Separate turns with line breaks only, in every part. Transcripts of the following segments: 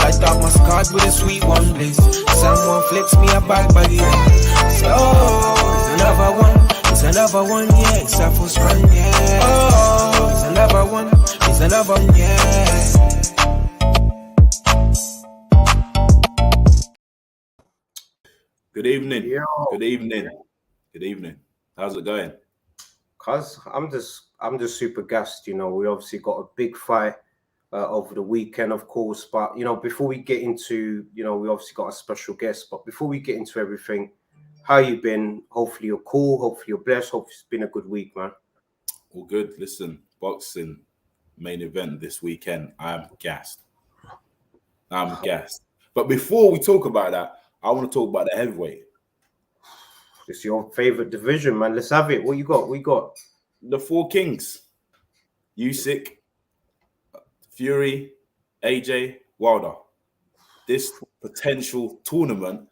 Light up my card with a sweet one, please. Someone flex me a bad body. Say, oh, it's another one. It's another one, yeah. It's a full strong, yeah. Oh, it's another one. It's another one, yeah.
Good evening.
Yo.
Good evening. Good evening. How's it going?
Cuz I'm just super gassed. You know, we obviously got a big fight over the weekend, of course. But, you know, before we get into, you know, we obviously got a special guest. But before we get into everything, how you been? Hopefully you're cool. Hopefully you're blessed. Hopefully it's been a good week, man.
All good. Listen, boxing main event this weekend. I'm gassed. But before we talk about that, I want to talk about the heavyweight.
It's your favorite division, man. Let's have it. What you got? We got
the four kings. Usyk, Fury, AJ, Wilder. This potential tournament,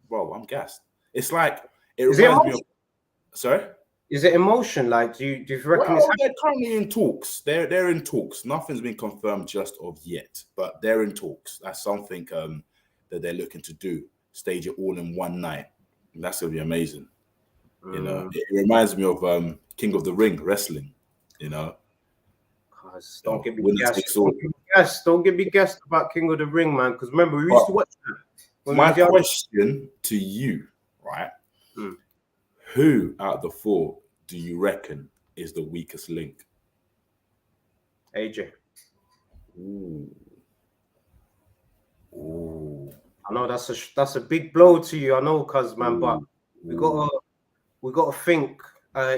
bro, I'm gassed. It's like it reminds me of. Sorry?
Is it emotion? Like, do you reckon
they're currently in talks. They're in talks. Nothing's been confirmed just of yet, but they're in talks. That's something that they're looking to do. Stage it all in one night. And that's gonna be amazing. You know, it reminds me of King of the Ring wrestling. You know,
don't get me gassed. Don't get me gassed about King of the Ring, man. Because remember, we used to watch that.
My question to you, right? Who out of the four do you reckon is the weakest link?
AJ.
Ooh.
I know that's a big blow to you. I know, cuz man, but we gotta think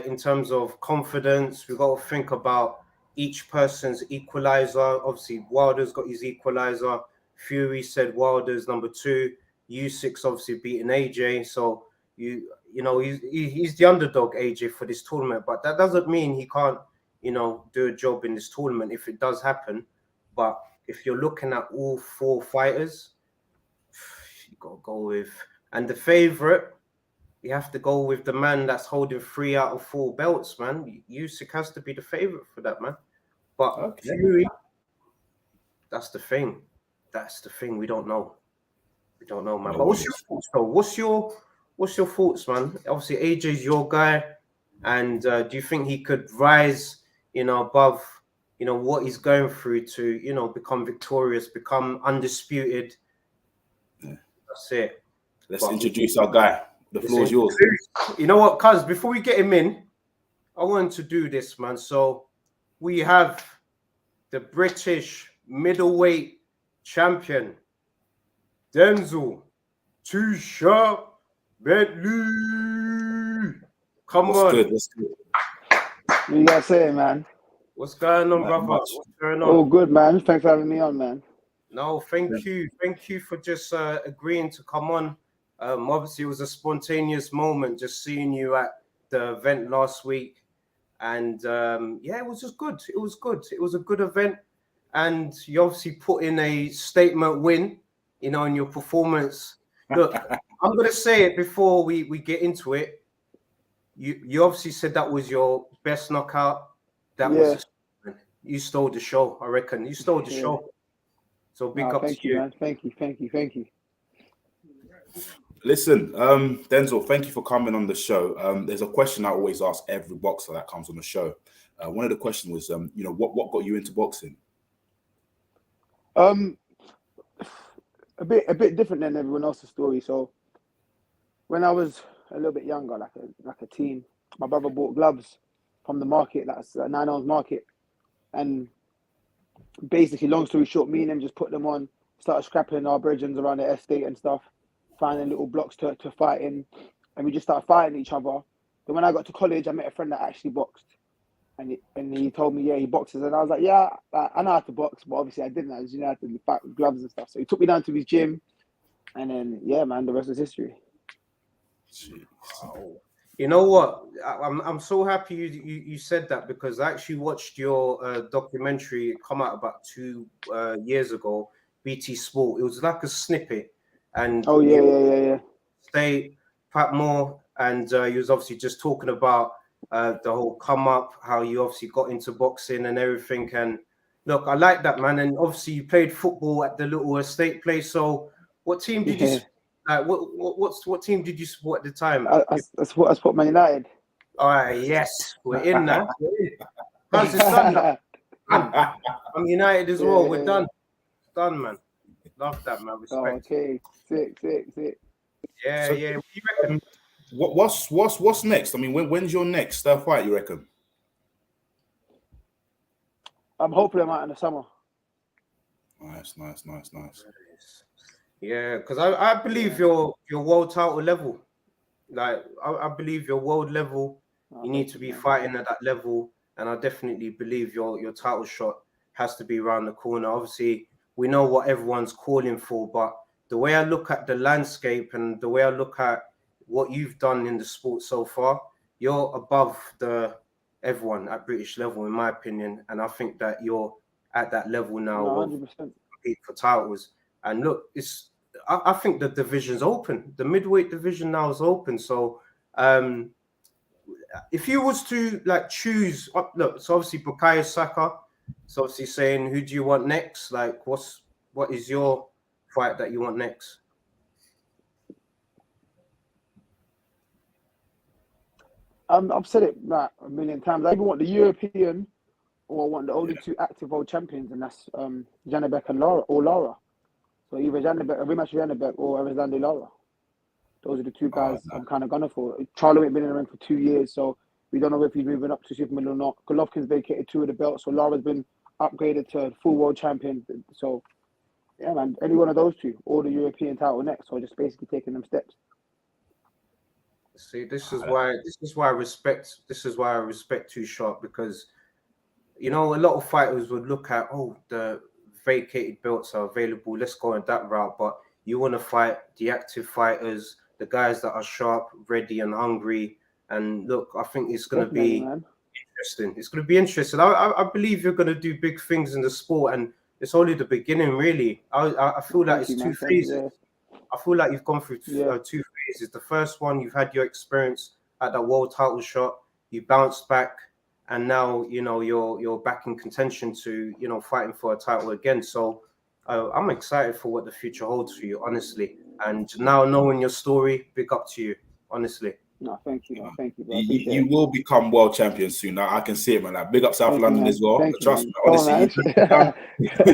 in terms of confidence. We gotta think about each person's equalizer. Obviously, Wilder's got his equalizer. Fury said Wilder's number 2. Usyk's obviously beating AJ. So you know he's the underdog, AJ, for this tournament. But that doesn't mean he can't, you know, do a job in this tournament if it does happen. But if you're looking at all 4 fighters, you gotta go with, and the favorite, you have to go with the man that's holding 3 out of 4 belts, man. Usyk has to be the favorite for that, man. But Fury, that's the thing. That's the thing. We don't know. We don't know, man. But what's your thoughts, though? What's your thoughts, man? Obviously, AJ's your guy, and do you think he could rise, you know, above, you know, what he's going through to, you know, become victorious, become undisputed? That's it.
Let's introduce our guy. The floor is yours.
You know what, cuz before we get him in, I wanted to do this, man. So we have the British middleweight champion, Denzel Too Sharp Bentley. Come on.
What's good?
What you guys saying, man?
What's going on, brother? What's going on?
Oh, good, man. Thanks for having me on, man.
No, thank you. Thank you for just agreeing to come on. Obviously, it was a spontaneous moment just seeing you at the event last week. And yeah, it was just good. It was good. It was a good event. And you obviously put in a statement win, you know, in your performance. Look, I'm going to say it before we get into it. You obviously said that was your best knockout. That was, you stole the show, I reckon. You stole the show. So big up to you.
Man. Thank you.
Listen, Denzel, thank you for coming on the show. There's a question I always ask every boxer that comes on the show. One of the questions was, you know, what got you into boxing?
A bit different than everyone else's story. So when I was a little bit younger, like a teen, my brother bought gloves from the market. That's 9 ounce market, and basically, long story short, me and him just put them on, started scrapping our brethren around the estate and stuff, finding little blocks to fight in, and we just started fighting each other. Then when I got to college, I met a friend that actually boxed, and he told me, yeah, he boxes, and I was like, yeah, I know how to box, but obviously I didn't. I just, you know, how to fight with gloves and stuff. So he took me down to his gym, and then, yeah, man, the rest is history.
Wow. You know what? I'm so happy you said that, because I actually watched your documentary come out about 2 years ago, BT Sport. It was like a snippet, and
yeah.
Stay Pat Moore, and he was obviously just talking about the whole come up, how you obviously got into boxing and everything, and Look, I like that, man. And obviously, you played football at the little estate place. So, what team did you like? What team did you support at the time?
I support Man United.
All right, yes, we're in now. How's the sun now? I'm United as well. We're done, man. Love that, man. Respect.
Oh, okay, sick.
Yeah,
So-
yeah. What do you reckon?
What's next? I mean, when's your next fight? You reckon?
I'm hoping I'm out in the summer.
Nice.
Yeah, because I believe you're world title level. Like I believe you're world level. You need to be fighting at that level, and I definitely believe your title shot has to be around the corner. Obviously, we know what everyone's calling for, but the way I look at the landscape and the way I look at what you've done in the sport so far, you're above everyone at British level, in my opinion. And I think that you're at that level now of
100%.
compete for titles. And look, I think the division's open. The midweight division now is open. So if you was to like choose, look, it's obviously Bukayo Saka. It's obviously saying, who do you want next? Like, what is your fight that you want next?
I've said it like a million times. I either want the European or I want the only two active world champions, and that's Janibek and Lara. So either Janibek, a rematch of Janibek, or Alexander Lara. Those are the two guys I'm kind of gunning for. Charlo ain't been in the ring for 2 years, so we don't know if he's moving up to super middle or not. Golovkin's vacated 2 of the belts, so Lara's been upgraded to full world champion. So yeah, man, any one of those two, or the European title next, or just basically taking them steps.
See, this is why I respect Too Sharp, because you know a lot of fighters would look at, oh, the vacated belts are available, let's go in that route. But you want to fight the active fighters, the guys that are sharp, ready, and hungry. And look, I think it's going to be interesting. It's going to be interesting. I believe you're going to do big things in the sport, and it's only the beginning, really. I feel like it's 2 phases. I feel like you've gone through 2 phases. The first one, you've had your experience at that world title shot. You bounced back, and now you're back in contention to fighting for a title again. So I'm excited for what the future holds for you, honestly. And now knowing your story, big up to you, honestly.
No, thank you, bro.
You will become world champion soon. Now I can see it, man. Like, big up South London as well. Trust me, honestly,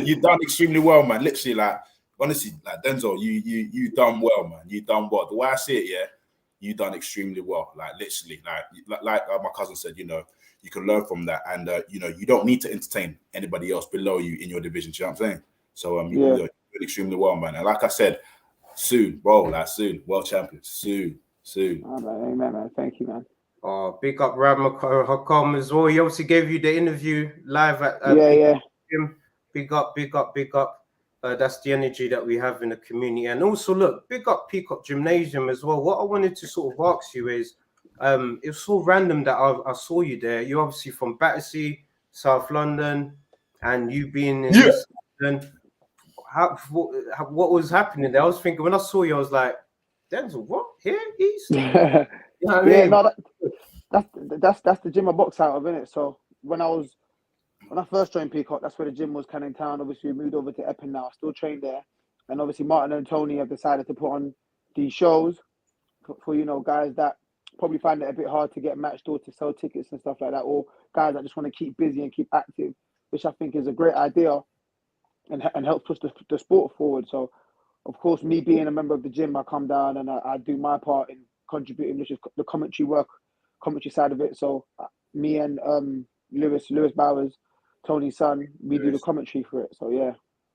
you've done extremely well, man. Literally, like. Honestly, like Denzel, you done well, man. You done well. The way I see it, you done extremely well. Like literally, like my cousin said, you can learn from that, and you don't need to entertain anybody else below you in your division. You know what I'm saying? So you're doing extremely well, man. And like I said, soon, bro, like soon, world champion, soon.
Oh, man, amen, man. Thank you, man.
Oh, big up Rab Hakam as well. He obviously gave you the interview live at Gym. Big up. That's the energy that we have in the community. And also, look, big up Peacock Gymnasium as well. What I wanted to sort of ask you is, it was so random that I saw you there. You're obviously from Battersea, South London, and you being in East London. What was happening there? I was thinking, when I saw you, I was like, Denzel, what? Here? East? You know what I mean?
No, that's the gym I box out of, innit? So when I first joined Peacock, that's where the gym was, Canning Town. Obviously, we moved over to Epping now. I still train there. And obviously, Martin and Tony have decided to put on these shows for guys that probably find it a bit hard to get matched or to sell tickets and stuff like that, or guys that just want to keep busy and keep active, which I think is a great idea and helps push the sport forward. So, of course, me being a member of the gym, I come down and I do my part in contributing, which is the commentary side of it. So, me and Lewis Bowers, Tony's son, we do the commentary for it. So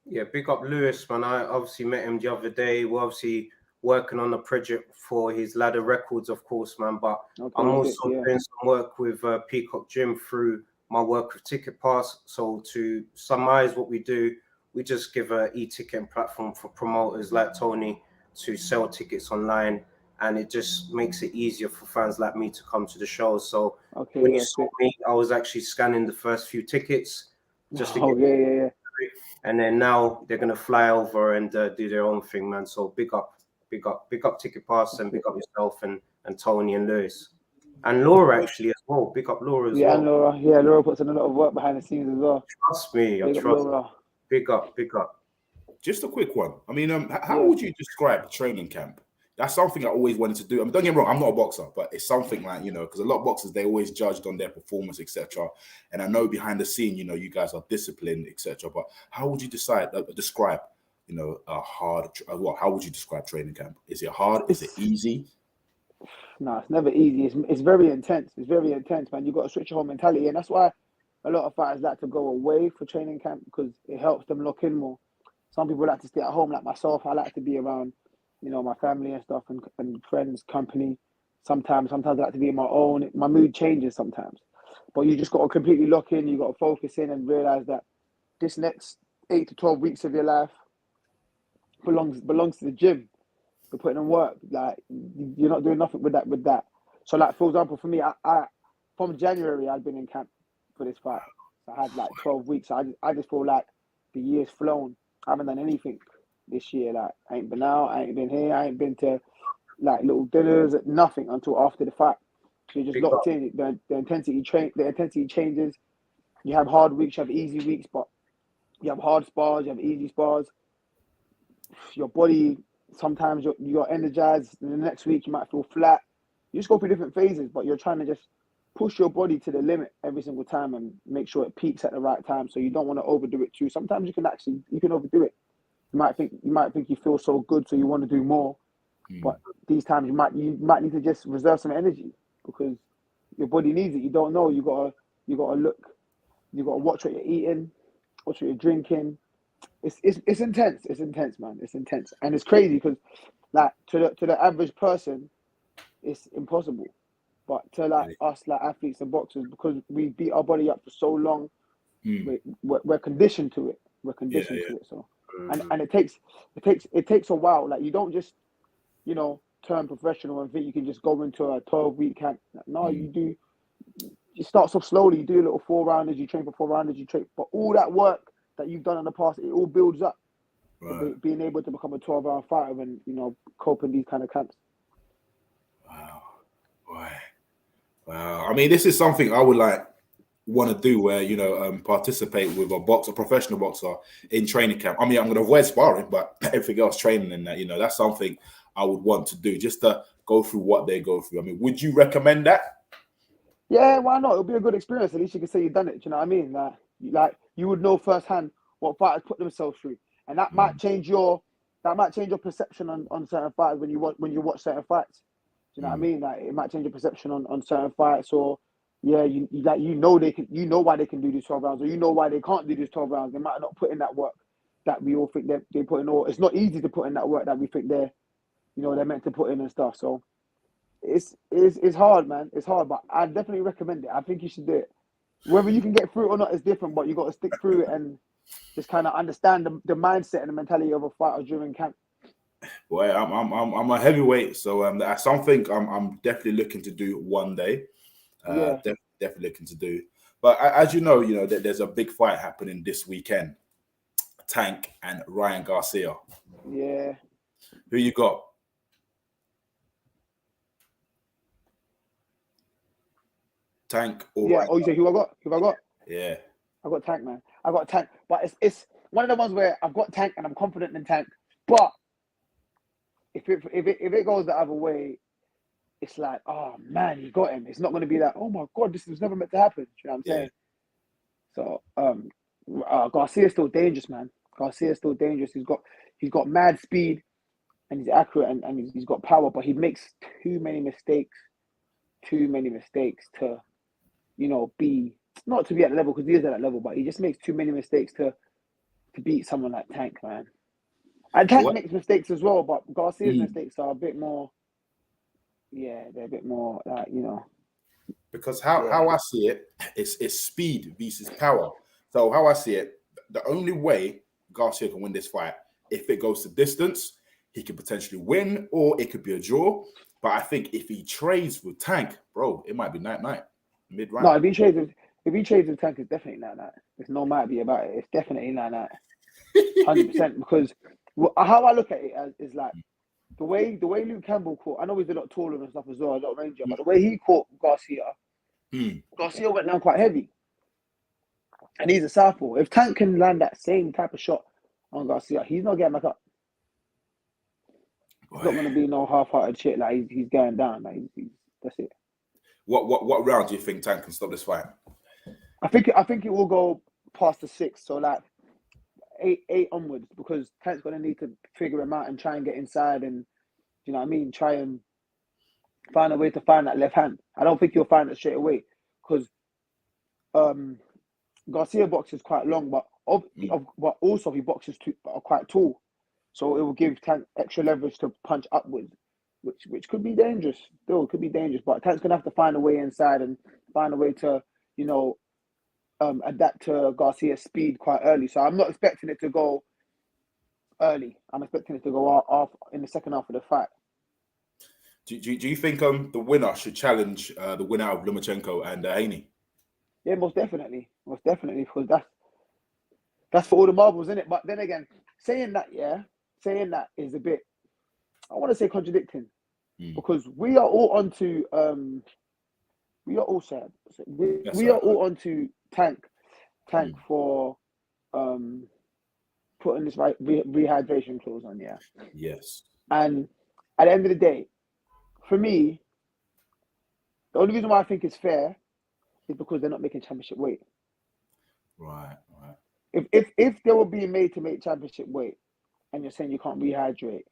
yeah,
big up Lewis, man. I obviously met him the other day. We're obviously working on a project for his Ladder Records, of course, man. But I'm also doing some work with Peacock Gym through my work with Ticket Pass. So to summarize what we do, we just give an e-ticketing platform for promoters like Tony to sell tickets online. And it just makes it easier for fans like me to come to the shows. So when you saw me, I was actually scanning the first few tickets just to get and then now they're gonna fly over and do their own thing, man. So big up Ticket Pass and big up yourself and Tony and Lewis and Laura actually as Oh, big up Laura as
Yeah,
well.
and Laura. Yeah, Laura puts in a lot of work behind the scenes as well.
Trust me, I
Big up
trust.
Laura.
Big up, big up.
Just a quick one. I mean, how
Yeah.
would you describe training camp? That's something I always wanted to do. I mean, don't get me wrong, I'm not a boxer, but it's something like, because a lot of boxers, they always judged on their performance, etc. And I know behind the scene, you guys are disciplined, etc. But how would you describe, a hard, how would you describe training camp? Is it hard? Is it easy?
No, it's never easy. It's very intense. It's very intense, man. You've got to switch your whole mentality. And that's why a lot of fighters like to go away for training camp, because it helps them lock in more. Some people like to stay at home, like myself. I like to be around, my family and stuff, and friends, company. Sometimes I like to be on my own. My mood changes sometimes. But you just got to completely lock in. You got to focus in and realize that this next 8 to 12 weeks of your life belongs to the gym. You're putting in work. Like, you're not doing nothing with that. So, like, for example, for me, I from January I'd been in camp for this fight. So I had like 12 weeks. So I just feel like the year's flown. I haven't done anything this year. Like, I ain't been out, I ain't been here, I ain't been to like little dinners, nothing until after the fight. So you're just locked in. The intensity changes. You have hard weeks, you have easy weeks, but you have hard spars, you have easy spars. Your body, sometimes you're energized, and the next week you might feel flat. You just go through different phases, but you're trying to just push your body to the limit every single time and make sure it peaks at the right time. So you don't want to overdo it too. Sometimes you can overdo it. You might think you feel so good, so you want to do more. But these times you might need to just reserve some energy, because your body needs it. You don't know. You gotta look. You gotta watch what you're eating, watch what you're drinking. It's intense. It's intense, man. It's intense, and it's crazy because, like, to the average person, it's impossible. But to like us, like athletes and boxers, because we beat our body up for so long, we're conditioned to it. We're conditioned to it. So, and it takes a while. Like, you don't just turn professional and think you can just go into a 12-week camp. No, you do. It starts off slowly. You do a little 4-rounders. You train for 4-rounders. You train, but all that work that you've done in the past, it all builds up. Right. Being able to become a 12-round fighter and cope in these kind of camps.
Wow, boy. Wow. I mean, this is something I would want to do, where participate with a professional boxer in training camp. I mean, I'm going to avoid sparring, but everything else, training and that, that's something I would want to do, just to go through what they go through. I mean, would you recommend that?
Yeah, why not? It'll be a good experience. At least you can say you've done it. Do you know what I mean? Like you would know firsthand what fighters put themselves through, and that might change your perception on certain fighters when you watch certain fights. Do you know what I mean? Like, it might change your perception on certain fights, or you know why they can do these 12 rounds, or why they can't do these 12 rounds. They might not put in that work that we all think they put in, or it's not easy to put in that work that we think they're meant to put in and stuff. So it's hard, man. It's hard, but I definitely recommend it. I think you should do it. Whether you can get through it or not is different, but you got to stick through it and just kind of understand the mindset and the mentality of a fighter during camp.
Boy, I'm a heavyweight, so that's something I'm definitely looking to do one day. Definitely looking to do. But as you know, that there's a big fight happening this weekend. Tank and Ryan Garcia.
Yeah.
Who you got? Tank or
Ryan? Oh, you say who I got? Who I got?
Yeah.
I got Tank, man. I got Tank, but it's one of the ones where I've got Tank and I'm confident in Tank. But if it goes the other way, it's like, oh man, you got him. It's not going to be like, oh my god, this was never meant to happen. You know what I'm saying? So Garcia's still dangerous, man. Garcia's still dangerous. He's got mad speed, and he's accurate, and he's got power, but he makes too many mistakes to, be not to be at the level, because he is at that level, but he just makes too many mistakes to beat someone like Tank, man. And Tank makes mistakes as well, but Garcia's mistakes are a bit more. Yeah, they're a bit more like,
Because how I see it, it's speed versus power. So how I see it, the only way Garcia can win this fight, if it goes to distance, he could potentially win, or it could be a draw. But I think if he trades with Tank, bro, it might be night mid-round.
No, if he trades with Tank, it's definitely night. There's no might be about it. It's definitely night. 100%. Because how I look at it is like the way Luke Campbell caught. I know he's a lot taller and stuff as well, a lot rangier, but the way he caught Garcia, Garcia went down quite heavy. And he's a southpaw. If Tank can land that same type of shot on Garcia, he's not getting back up. It's not going to be no half-hearted shit like he's going down. Like that's it.
What round do you think Tank can stop this fight?
I think it will go past the 6, so like 8 onwards, because Tank's going to need to figure him out and try and get inside, and you know what I mean, try and find a way to find that left hand. I don't think he'll find it straight away, because Garcia boxes quite long, but also he boxes quite tall, so it will give Tank extra leverage to punch upwards, which could be dangerous. Still, could be dangerous. But Tank's gonna have to find a way inside and find a way to, you know, adapt to Garcia's speed quite early. So I'm not expecting it to go early. I'm expecting it to go off in the second half of the fight.
Do you think the winner should challenge the winner of Lomachenko and Haney?
Yeah, most definitely, because that's for all the marbles, isn't it? But then again, saying that is a bit, I want to say, contradicting, because we are all onto we are all sad. We are all onto Tank for putting this rehydration clause on, yeah.
Yes.
And at the end of the day, for me, the only reason why I think it's fair is because they're not making championship weight.
Right.
If they were being made to make championship weight, and you're saying you can't rehydrate,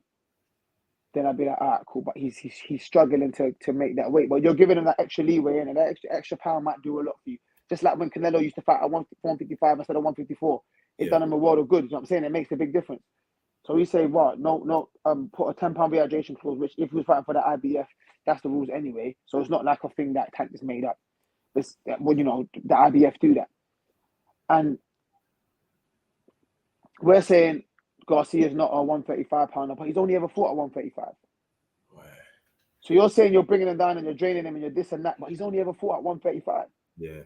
then I'd be like, all right, cool. But he's struggling to make that weight. But you're giving him that extra leeway, and that extra pound might do a lot for you. Just like when Canelo used to fight at 155 instead of 154, it done him a world of good. You know what I'm saying? It makes a big difference. So we say, what? No, put a £10 rehydration clause, which if he was fighting for the IBF, that's the rules anyway. So it's not like a thing that Tank just made up. Well, you know, the IBF do that. And we're saying Garcia's not a 135 pounder, but he's only ever fought at 135.
Right.
So you're saying you're bringing him down and you're draining him and you're this and that, but he's only ever fought at 135.
Yeah.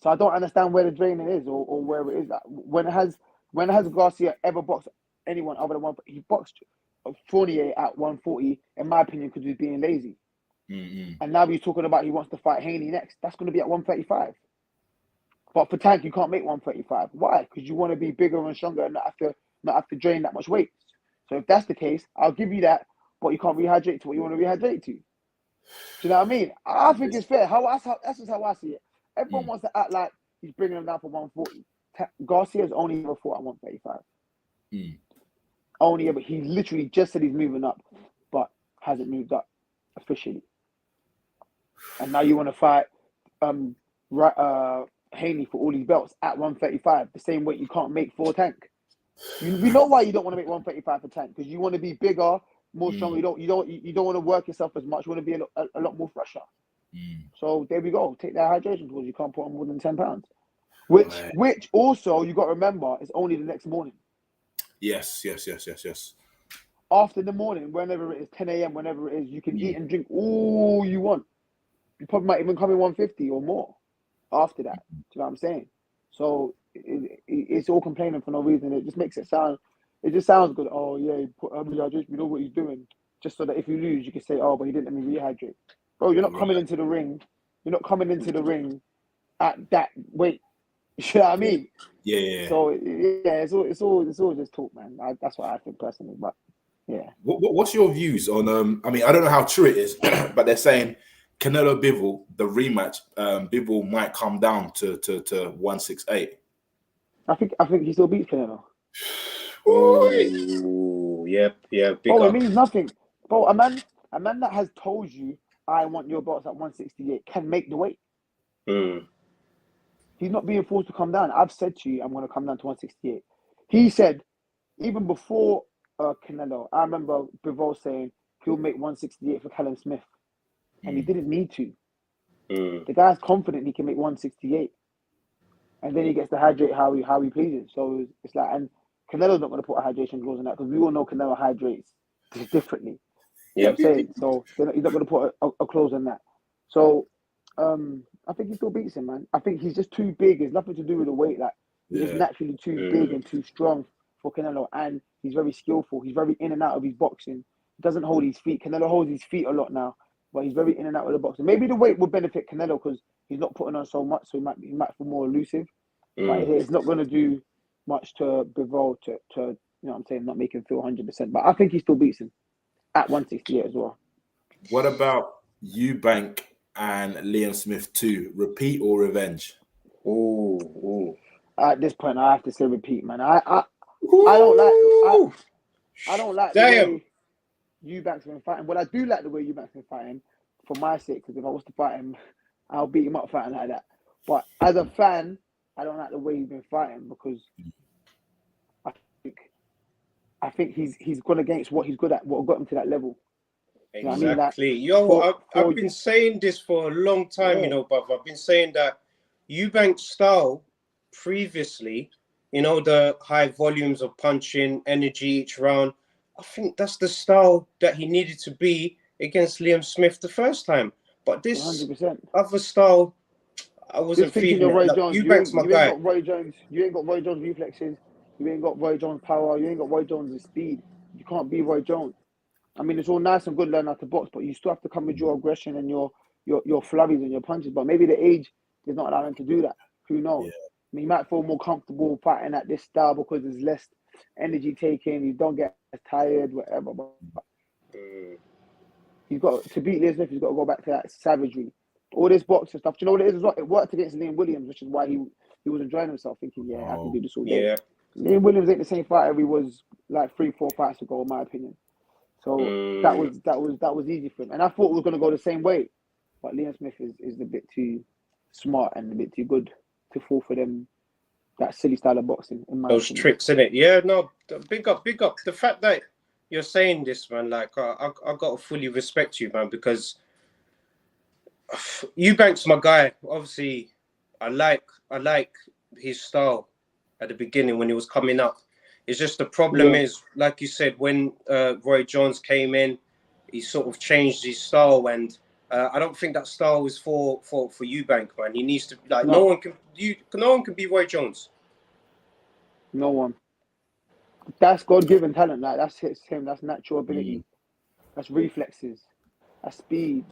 So I don't understand where the draining is or where it is. When has Garcia ever boxed anyone other than one? He boxed Fournier at 140, in my opinion, because he was being lazy.
Mm-hmm.
And now he's talking about he wants to fight Haney next. That's going to be at 135. But for Tank, you can't make 135. Why? Because you want to be bigger and stronger and not have to drain that much weight. So if that's the case, I'll give you that, but you can't rehydrate to what you want to rehydrate to. Do you know what I mean? I think it's fair. That's just how I see it. Everyone wants to act like he's bringing them down for 140. Garcia's only ever fought at 135. Only ever. He literally just said he's moving up, but hasn't moved up officially. And now you want to fight Haney for all these belts at 135, the same weight you can't make for Tank. We know why you don't want to make 135 for Tank, because you want to be bigger, more stronger. You don't want to work yourself as much. You want to be a lot more fresher. So there we go. Take that hydration clause. You can't put on more than 10 pounds. Which also you got to remember is only the next morning. Yes. After the morning, whenever it is 10 a.m., whenever it is, you can eat and drink all you want. You probably might even come in 150 or more after that. Do you know what I'm saying? So it's all complaining for no reason. It just makes it sound. It just sounds good. Oh yeah, put rehydration. We know what he's doing. Just so that if you lose, you can say, oh, but he didn't let me rehydrate. Bro, you're not coming into the ring. You're not coming into the ring at that weight. You know what I mean?
Yeah.
So yeah, it's all just talk, man. That's what I think personally. But yeah.
What's your views on? I mean, I don't know how true it is, but they're saying Canelo Bivol, the rematch, Bivol might come down to 168.
I think he still beats Canelo.
Oh, yeah.
Oh, it means nothing. Bro, a man that has told you, I want your belts at 168 can make the weight. He's not being forced to come down. I've said to you, I'm going to come down to 168. He said, even before Canelo, I remember Prevail saying he'll make 168 for Callum Smith. And he didn't need to. The guy's confident he can make 168. And then he gets to hydrate how he pleases. So it's like, and Canelo's not going to put a hydration clause on that, because we all know Canelo hydrates differently. You know what I'm saying? So he's not going to put a clause on that. So I think he still beats him, man. I think he's just too big. It's nothing to do with the weight. Like, he's just naturally too big and too strong for Canelo. And he's very skillful. He's very in and out of his boxing. He doesn't hold his feet. Canelo holds his feet a lot now, but he's very in and out of the boxing. Maybe the weight would benefit Canelo, because He's not putting on so much, so he might feel more elusive. But
Mm.
it's not going to do much to Prevail to you know what I'm saying, not make him feel 100%. But I think he still beats him at 168 as well.
What about Eubank and Liam Smith 2? Repeat or revenge?
Ooh.
At this point, I have to say repeat, man. I don't like I don't like the
Damn.
way Eubank's been fighting. Well, I do like the way Eubank's been fighting for my sake, because if I was to fight him, I'll beat him up fighting like that. But as a fan, I don't like the way he's been fighting because I think he's gone against what he's good at, what got him to that level. You know what I mean?
Exactly. I've been saying this for a long time, you know, brother. I've been saying that Eubank's style previously, you know, the high volumes of punching, energy each round, I think that's the style that he needed to be against Liam Smith the first time. But this
100%.
other style, I wasn't
thinking
feeling
you're Roy
it. Like,
Jones.
Eubank's my guy.
Got Roy Jones. You ain't got Roy Jones reflexes. You ain't got Roy Jones power. You ain't got Roy Jones' speed. You can't be Roy Jones. I mean, it's all nice and good learning how to box, but you still have to come with your aggression and your flurries and your punches. But maybe the age is not allowing him to do that. Who knows?
Yeah.
I mean, he might feel more comfortable fighting at this style because there's less energy taken. You don't get as tired, whatever. But he's got to beat Liam Smith. He's got to go back to that savagery. All this boxing stuff. Do you know what it is? It worked against Liam Williams, which is why he was enjoying himself, thinking, I can do this all day.
Yeah.
Liam Williams ain't the same fighter he was like 3-4 fights ago, in my opinion. So that was easy for him, and I thought it was going to go the same way, but Liam Smith is a bit too smart and a bit too good to fall for them that silly style of boxing. In my
Those
opinion.
tricks, in it. Yeah, no, big up. The fact that you're saying this, man, like I got to fully respect you, man, because Eubank's my guy. Obviously, I like his style at the beginning when he was coming up. It's just the problem is, like you said, when Roy Jones came in, he sort of changed his style, and I don't think that style is for Eubank, man. He needs to no one can be Roy Jones.
No one. That's God-given talent. Like that's him. That's natural ability. That's reflexes. That's speed.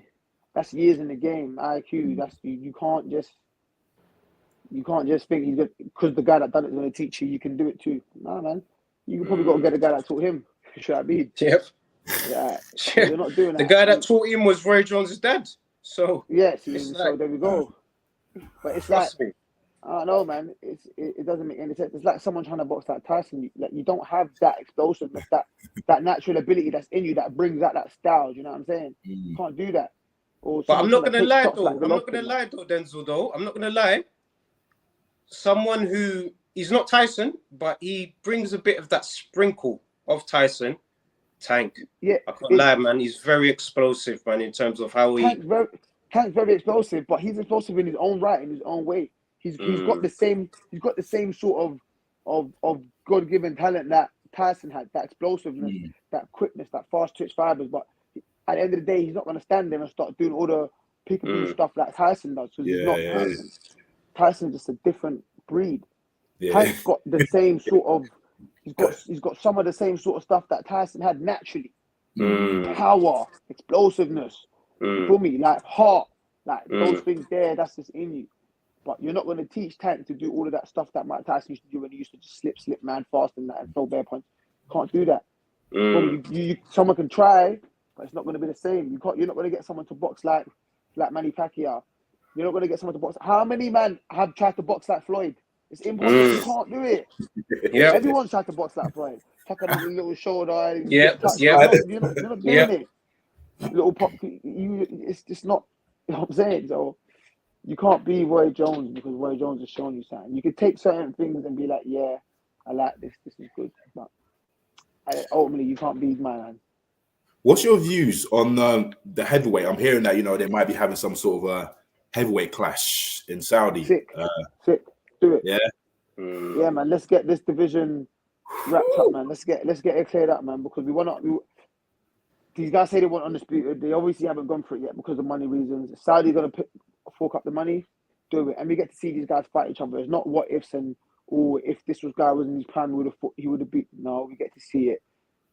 That's years in the game. IQ. That's you can't just think he's good because the guy that done it is going to teach you. You can do it too. Nah, man. You can probably got to get a guy that taught him. Should I be?
Yep.
Yeah. You're not doing that.
The guy that taught him was Roy Jones' dad. So
so there we go. But it's
trust
like
me.
I don't know, man. It doesn't make any sense. It's like someone trying to box like Tyson. You don't have that explosiveness, that natural ability that's in you that brings out that style. You know what I'm saying? You can't do that.
But I'm not gonna lie though. Denzel. Though I'm not gonna lie. Someone who he's not Tyson, but he brings a bit of that sprinkle of Tyson. Tank.
Yeah,
I can't lie, man. He's very explosive, man, in terms of how
Tank's very explosive, but he's explosive in his own right, in his own way. He's got the same sort of God-given talent that Tyson had, that explosiveness, that quickness, that fast twitch fibers. But at the end of the day, he's not going to stand there and start doing all the peekaboo stuff like Tyson does. Because he's not Tyson. Tyson's just a different breed. Tank's got the same sort of. He's got some of the same sort of stuff that Tyson had naturally. Power, explosiveness. You feel me? Like heart, like those things there. That's just in you. But you're not going to teach Tank to do all of that stuff that Mike Tyson used to do when he used to just slip man fast and that and throw bare punch. Can't do that. Someone can try, but it's not going to be the same. You're not going to get someone to box like Manny Pacquiao. You're not going to get someone to box. How many men have tried to box like Floyd? It's impossible. You can't do it.
Yeah.
Everyone's tried to box like Floyd. Tuck a little shoulder.
Yeah.
You're not doing it. Little pop. It's just not. You know what I'm saying? So you can't be Roy Jones because Roy Jones has shown you something. You could take certain things and be like, yeah, I like this. This is good. But ultimately, you can't be my man.
What's your views on the heavyweight? I'm hearing that they might be having some sort of a heavyweight clash in Saudi.
Sick. Do it.
Yeah.
Yeah, man. Let's get this division wrapped up, man. Let's get it cleared up, man. Because these guys say they want undisputed. They obviously haven't gone for it yet because of money reasons. Saudi gonna fork up the money, do it, and we get to see these guys fight each other. It's not what ifs and if this guy was in his prime, he would have beat. No, we get to see it.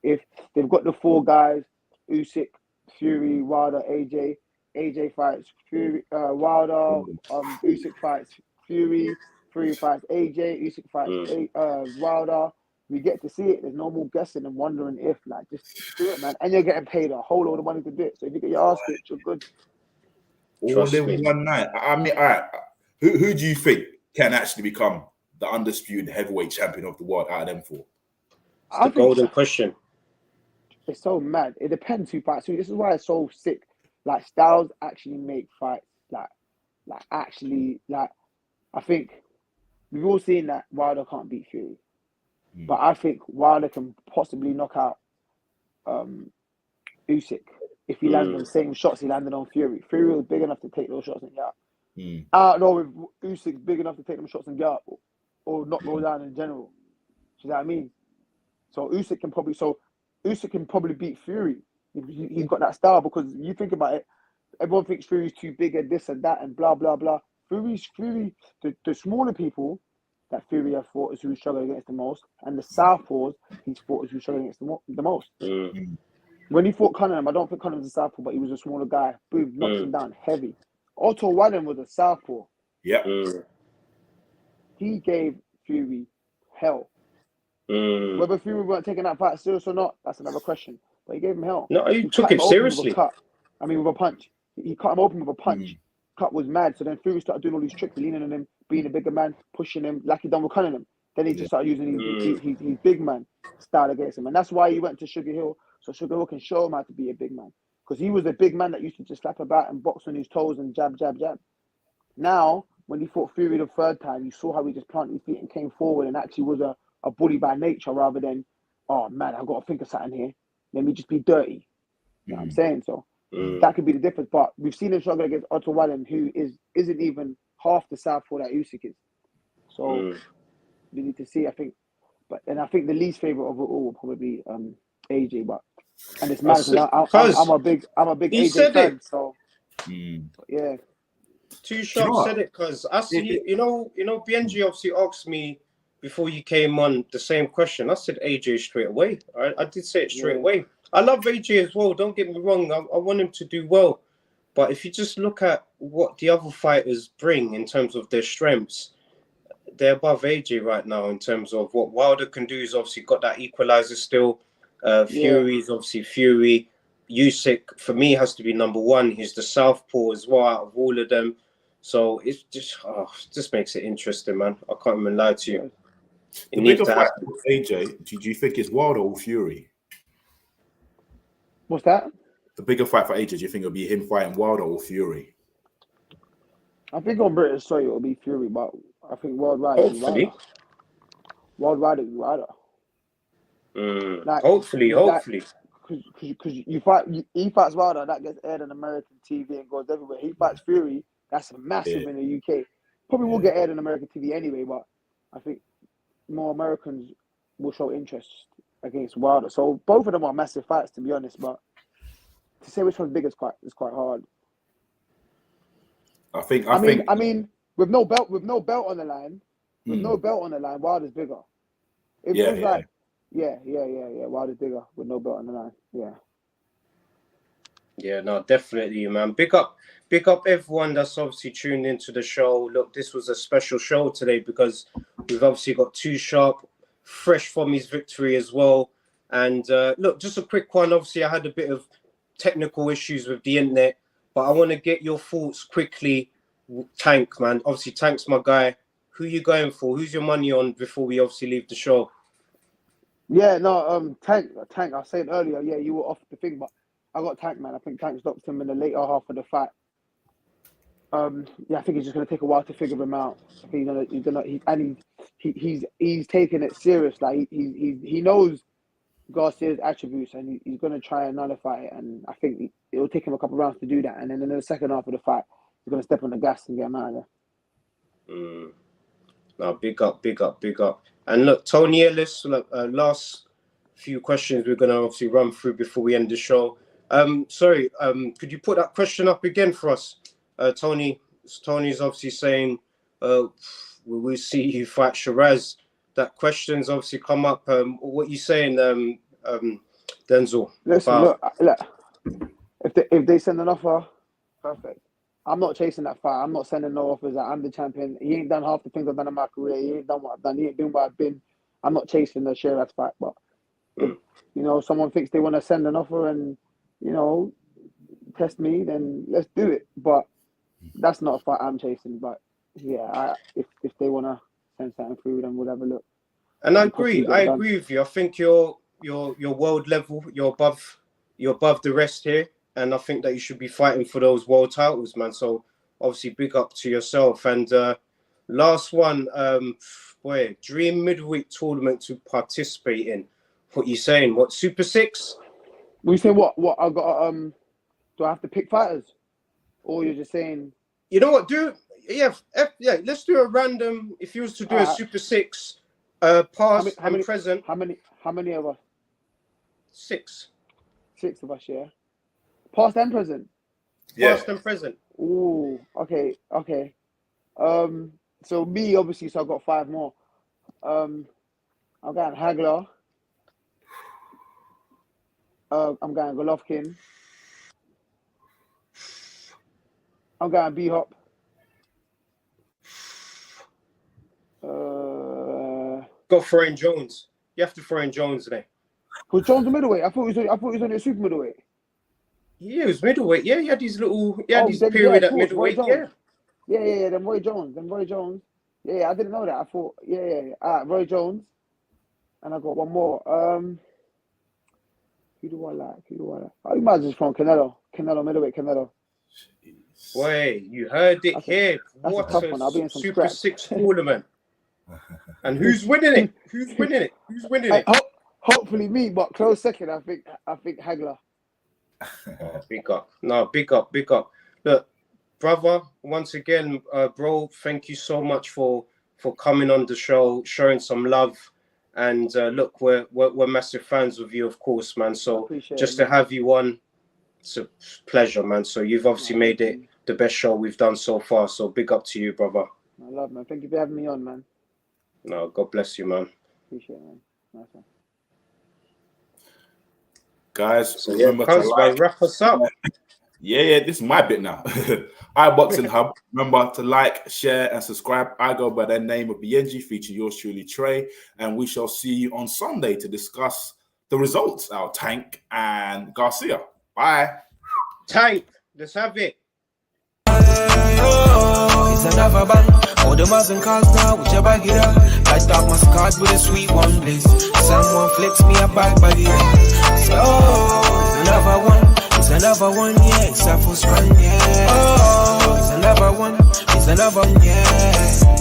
If they've got the four guys, Usyk, Fury, Wilder, AJ, AJ fights Fury, Wilder, Usyk fights Fury, Fury fights AJ, Usyk fights Wilder. We get to see it. There's no more guessing and wondering if, like, just do it, man. And you're getting paid a whole load of money to do it. So if you get your ass kicked, you're good.
All in one night. I mean, all right. Who do you think can actually become the undisputed heavyweight champion of the world out of them four?
It's the golden question.
It's so mad. It depends who fights who. This is why it's so sick. Like, styles actually make fights. I think we've all seen that Wilder can't beat Fury. But I think Wilder can possibly knock out Usyk if he lands on the same shots he landed on Fury. Fury was big enough to take those shots and get up. I don't know if Usyk's big enough to take them shots and get up or not go down in general. Do you know what I mean? So Usyk can probably beat Fury. He's got that style, because you think about it, everyone thinks Fury's too big and this and that and blah, blah, blah. Fury, the smaller people that Fury have fought is who he's struggling against the most, and the southpaws he's fought is who's struggling against the most. When he fought Cunningham, I don't think Cunningham's a southpaw, but he was a smaller guy. Boom, knocked him down heavy. Otto Wallen was a southpaw.
Yeah.
He gave Fury hell. Whether Fury weren't taking that fight serious or not, that's another question. But he gave him hell.
No, he took it seriously.
With a punch. He cut him open with a punch. Cut was mad. So then Fury started doing all these tricks, leaning on him, being a bigger man, pushing him like he done with Cunningham. Then he just started using his big man style against him. And that's why he went to Sugar Hill, so Sugar Hill can show him how to be a big man. Because he was a big man that used to just slap about and box on his toes and jab, jab, jab. Now, when he fought Fury the third time, you saw how he just planted his feet and came forward and actually was a bully by nature, rather than, oh man, I've got to think of something here. Let me just be dirty. You know what I'm saying? So that could be the difference. But we've seen him struggle against Otto Wallen, who isn't even half the southpaw that Usyk is. So we need to see, I think. And I think the least favorite of it all will probably be AJ. And it's mad because I'm a big AJ fan. So yeah.
Too Sharp said it, because I see, you know, BNG obviously asked me before you came on the same question. I said AJ straight away. I did say it straight away. I love AJ as well. Don't get me wrong. I want him to do well. But if you just look at what the other fighters bring in terms of their strengths, they're above AJ right now in terms of what Wilder can do. He's obviously got that equalizer still. Fury's obviously Fury. Usyk, for me, has to be number one. He's the southpaw as well out of all of them. So it just makes it interesting, man. I can't even lie to you.
The bigger fight with AJ, do you think it's Wilder or Fury?
What's that?
The bigger fight for AJ, do you think it'll be him fighting Wilder or Fury?
I think on British soil it'll be Fury, but I think worldwide
it'll be Wilder.
Worldwide it'll be Wilder.
Hopefully.
Because he fights Wilder, that gets aired on American TV and goes everywhere. He fights Fury, that's massive in the UK. Probably will get aired on American TV anyway, but I think more Americans will show interest against Wilder. So both of them are massive fights, to be honest. But to say which one's big is quite hard.
I
mean, with no belt on the line, Wilder's bigger. Wilder's bigger with no belt on the line.
Yeah, no, definitely, man. Big up everyone that's obviously tuned into the show. Look, this was a special show today because we've obviously got Too Sharp, fresh from his victory as well. And look, just a quick one. Obviously, I had a bit of technical issues with the internet, but I want to get your thoughts quickly. Tank, man. Obviously, Tank's my guy. Who you going for? Who's your money on before we obviously leave the show?
Yeah, no, Tank. I said earlier, you were off the thing, but I got Tank, man. I think Tank stopped him in the later half of the fight. I think it's just gonna take a while to figure him out. I think he's taking it serious. Like he knows Garcia's attributes, and he's gonna try and nullify it. And I think it'll take him a couple rounds to do that. And then in the second half of the fight, he's gonna step on the gas and get him out of there.
No, big up. And look, Tony Ellis. Look, last few questions we're gonna obviously run through before we end the show. Could you put that question up again for us, Tony? Tony's obviously saying, will we see you fight Shiraz? That question's obviously come up. What are you saying, Denzel?
Listen, look, if they send an offer Perfect. I'm not chasing that fight. I'm not sending no offers that I'm the champion. He ain't done half the things I've done in my career. He ain't done what I've done. He ain't been what I've been. I'm not chasing the Shiraz fight. But if, someone thinks they want to send an offer and, test me, then let's do it. But that's not a fight I'm chasing. But yeah, if they want to send something through, then we'll have a look.
And I agree with you. I think you're world level. You're above the rest here. And I think that you should be fighting for those world titles, man. So obviously big up to yourself. And last one, dream middleweight tournament to participate in. What you saying? What, Super 6?
We say what? I got do I have to pick fighters? Or you're just saying,
you know what, let's do a random, if you was to do a Super 6 past and present.
How many of us?
6.
6 of us, yeah. Past and present.
Yeah. Past and present.
Ooh, okay. So me, obviously, so I've got 5 more. I'm going Hagler. I'm going Golovkin. I'm going B-Hop.
Got throw in Jones. You have to throw in Jones there.
Was Jones a middleweight? I thought he was only a super middleweight.
Yeah, he was middleweight. Yeah, he had his period at middleweight.
Yeah. Then Roy Jones. Yeah, I didn't know that. I thought, yeah. All right, Roy Jones. And I got one more. Who do I like? Oh, you might just from Canelo. Middleweight Canelo.
Wait, you heard it here. What a Super 6 tournament. And who's winning it?
Hopefully me, but close second. I think Hagler.
Big up. Look, brother, once again, bro, thank you so much for coming on the show, showing some love, and look, we're massive fans of you, of course, man. So just to have you on, it's a pleasure, man. So you've obviously made it the best show we've done so far. So big up to you, brother.
I love, man. Thank you for having me on, man.
No, God bless you, man.
Appreciate it, man. Nice one.
Guys,
so remember to wrap us up.
Yeah, this is my bit now. iBoxing Hub. Remember to like, share, and subscribe. I go by the name of BNG, feature yours truly, Trey. And we shall see you on Sunday to discuss the results. Our Tank and Garcia. Bye.
Tank, let's have it.
It's another bang. All the Muslim cars now, with your bag it up. Light up my scars with a sweet one blaze. Someone flicks me a back body. Say, it's another one, yeah. It's a full strand, yeah. It's another one, yeah.